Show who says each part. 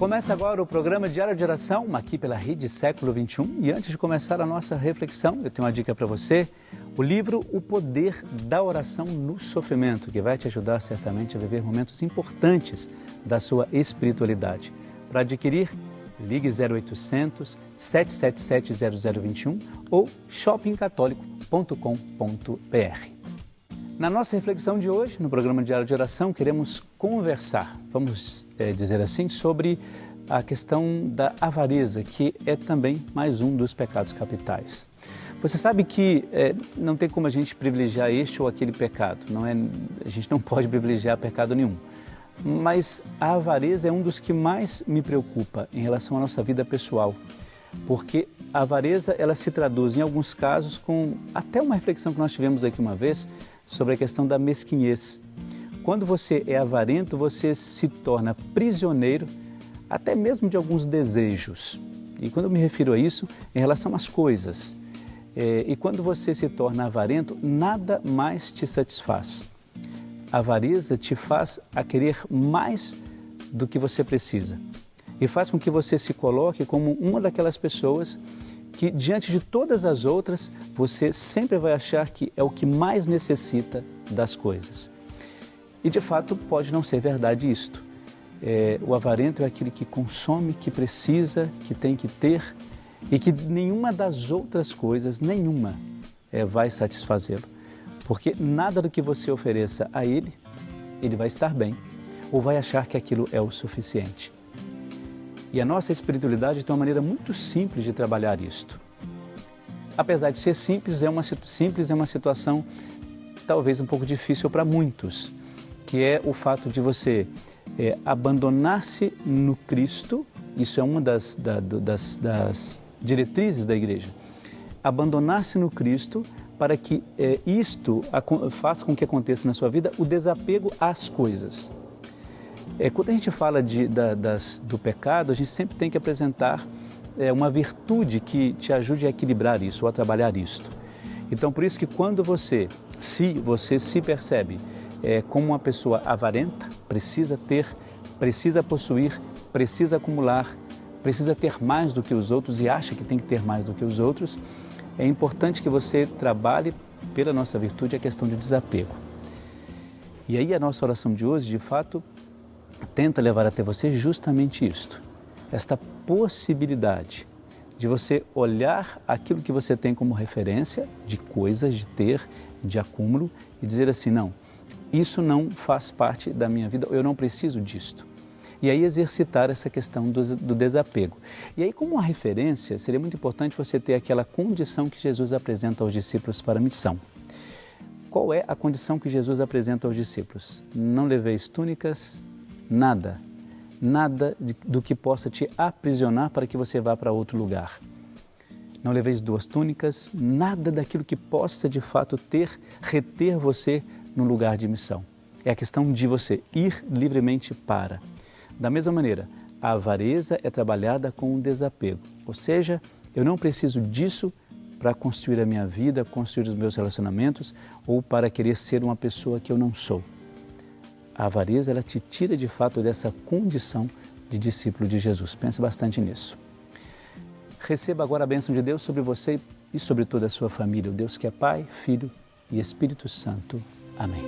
Speaker 1: Começa agora o programa Diário de Oração, aqui pela Rede Século XXI. E antes de começar a nossa reflexão, eu tenho uma dica para você. O livro O Poder da Oração no Sofrimento, que vai te ajudar certamente a viver momentos importantes da sua espiritualidade. Para adquirir, ligue 0800 777 0021 ou shoppingcatólico.com.br. Na nossa reflexão de hoje, no programa Diário de Oração, queremos conversar, vamos dizer assim, sobre a questão da avareza, que é também mais um dos pecados capitais. Você sabe que não tem como a gente privilegiar este ou aquele pecado, a gente não pode privilegiar pecado nenhum. Mas a avareza é um dos que mais me preocupa em relação à nossa vida pessoal, porque a avareza ela se traduz em alguns casos com até uma reflexão que nós tivemos aqui uma vez sobre a questão da mesquinhez. Quando você é avarento, você se torna prisioneiro até mesmo de alguns desejos. E quando eu me refiro a isso, em relação às coisas. E quando você se torna avarento, nada mais te satisfaz. A avareza te faz a querer mais do que você precisa. E faz com que você se coloque como uma daquelas pessoas que, diante de todas as outras, você sempre vai achar que é o que mais necessita das coisas. E, de fato, pode não ser verdade isto. O avarento é aquele que consome, que precisa, que tem que ter e que nenhuma das outras coisas, vai satisfazê-lo. Porque nada do que você ofereça a ele vai estar bem ou vai achar que aquilo é o suficiente. E a nossa espiritualidade tem uma maneira muito simples de trabalhar isto. Apesar de ser simples, é uma situação talvez um pouco difícil para muitos, que é o fato de você abandonar-se no Cristo. Isso é uma das diretrizes da igreja. Abandonar-se no Cristo para que isto faça com que aconteça na sua vida o desapego às coisas. Quando a gente fala do pecado, a gente sempre tem que apresentar uma virtude que te ajude a equilibrar isso, ou a trabalhar isto. Então, por isso que quando você se percebe como uma pessoa avarenta, precisa ter, precisa possuir, precisa acumular, precisa ter mais do que os outros e acha que tem que ter mais do que os outros, é importante que você trabalhe pela nossa virtude a questão de desapego. E aí a nossa oração de hoje, de fato, tenta levar até você justamente isto, esta possibilidade de você olhar aquilo que você tem como referência de coisas, de ter, de acúmulo e dizer assim, não, isso não faz parte da minha vida, eu não preciso disto. E aí exercitar essa questão do desapego. E aí como uma referência, seria muito importante você ter aquela condição que Jesus apresenta aos discípulos para a missão. Qual é a condição que Jesus apresenta aos discípulos? Não leveis túnicas, nada do que possa te aprisionar para que você vá para outro lugar. Não leveis 2 túnicas, nada daquilo que possa de fato reter você no lugar de missão. É a questão de você ir livremente para. Da mesma maneira, a avareza é trabalhada com o desapego, ou seja, eu não preciso disso para construir a minha vida, construir os meus relacionamentos ou para querer ser uma pessoa que eu não sou. A avareza, ela te tira de fato dessa condição de discípulo de Jesus. Pense bastante nisso. Receba agora a bênção de Deus sobre você e sobre toda a sua família. O Deus que é Pai, Filho e Espírito Santo. Amém.